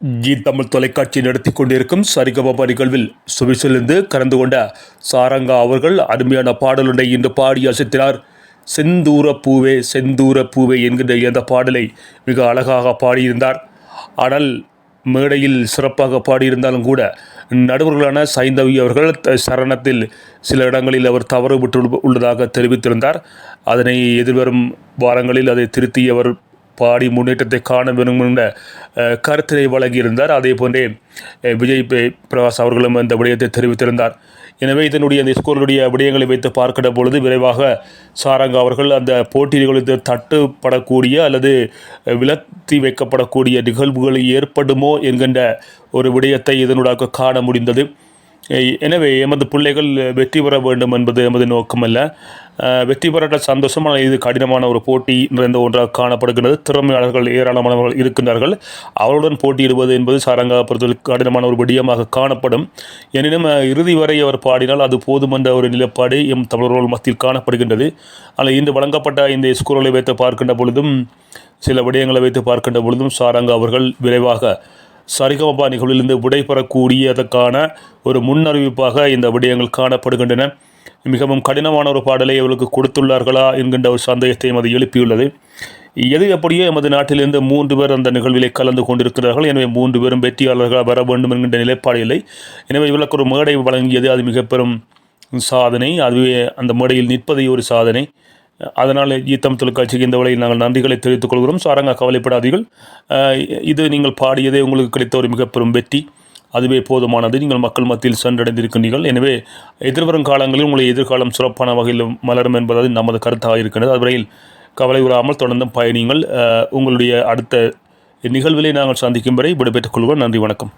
G Tamil தொலைக்காட்சி நடத்தி கொண்டிருக்கும் சரிகமப நிகழ்வில் சுவிஸிலிருந்து கலந்து கொண்ட சாரங்கா அவர்கள் அருமையான பாடலுடைய இன்று பாடி அசத்தினார். செந்தூர பூவே செந்தூர பூவே என்கின்ற இந்த பாடலை மிக அழகாக பாடியிருந்தார். ஆனால் மேடையில் சிறப்பாக பாடியிருந்தாலும் கூட நடுவர்களான சைந்தவி அவர்கள் சரணத்தில் சில இடங்களில் அவர் தவறு விட்டு உள்ளதாக தெரிவித்திருந்தார். அதனை எதிர்வரும் வாரங்களில் அதை திருத்தி அவர் பாடி முன்னேற்றத்தை காண வேண்டும் என்ற கருத்தினை வழங்கியிருந்தார். அதே போன்றே விஜய் பிரகாஷ் அவர்களும் இந்த விடயத்தை தெரிவித்திருந்தார். எனவே இதனுடைய அந்த ஸ்கூலுடைய விடயங்களை வைத்து பார்க்கிற பொழுது விரைவாக சாரங்கா அவர்கள் அந்த போட்டிகளுக்கு தட்டுப்படக்கூடிய அல்லது விலத்தி வைக்கப்படக்கூடிய நிகழ்வுகள் ஏற்படுமோ என்கின்ற ஒரு விடயத்தை இதனூடாக காண முடிந்தது. எனவே எமது பிள்ளைகள் வெற்றி பெற வேண்டும் என்பது எமது நோக்கமல்ல. வெற்றி பெற சந்தோஷமான இது கடினமான ஒரு போட்டி நிறைந்த ஒன்றாக காணப்படுகிறது. திறமையாளர்கள் ஏராளமானவர்கள் இருக்கின்றார்கள். அவருடன் போட்டியிடுவது என்பது சாரங்கா பொறுத்தவரை கடினமான ஒரு விடயமாக காணப்படும். எனினும் இறுதி வரை அவர் பாடினால் அது போதும் என்ற ஒரு நிலைப்பாடு எம் தமிழர்கள் மத்தியில் காணப்படுகின்றது. ஆனால் இன்று வழங்கப்பட்ட இந்த ஸ்கோர்களை வைத்து பார்க்கின்ற பொழுதும் சில விடயங்களை வைத்து பார்க்கின்ற பொழுதும் சாரங்கா அவர்கள் விரைவாக சரிகமபா நிகழ்விலிருந்து விடைபெறக்கூடியதற்கான ஒரு முன்னறிவிப்பாக இந்த விடயங்கள் காணப்படுகின்றன. மிகவும் கடினமான ஒரு பாடலை அவர்களுக்கு கொடுத்துள்ளார்களா என்கின்ற ஒரு சந்தேகத்தையும் அது எழுப்பியுள்ளது. எது எப்படியோ எமது நாட்டிலிருந்து 3 பேர் அந்த நிகழ்விலே கலந்து கொண்டிருக்கிறார்கள். எனவே 3 பேரும் வெற்றியாளர்களாக வர வேண்டும் என்கின்ற நிலைப்பாடு இல்லை. எனவே இவர்களுக்கு ஒரு மேடை வழங்கியது அது மிக பெரும் சாதனை. அதுவே அந்த மேடையில் நிற்பதை ஒரு சாதனை. அதனால் ஈத்தம் தொலைக்காட்சிக்கு இந்த வேளையில் நாங்கள் நன்றிகளை தெரிவித்துக் கொள்கிறோம். சாரங்கா கவலைப்படாதீர்கள். இது நீங்கள் பாடியதே உங்களுக்கு கிடைத்த ஒரு மிக பெரும் வெற்றி. அதுவே போதுமானது. நீங்கள் மக்கள் மத்தியில் சென்றடைந்திருக்கின்றீர்கள். எனவே எதிர்வரும் காலங்களில் உங்களை எதிர்காலம் சிறப்பான வகையில் மலரும் என்பது நமது கருத்தாக இருக்கின்றது. அதுவரையில் கவலை விடாமல் தொடர்ந்தும் பயணியுங்கள். உங்களுடைய அடுத்த நிகழ்விலே நாங்கள் சந்திக்கும் வரை விடைபெற்றுக் கொள்வோம். நன்றி, வணக்கம்.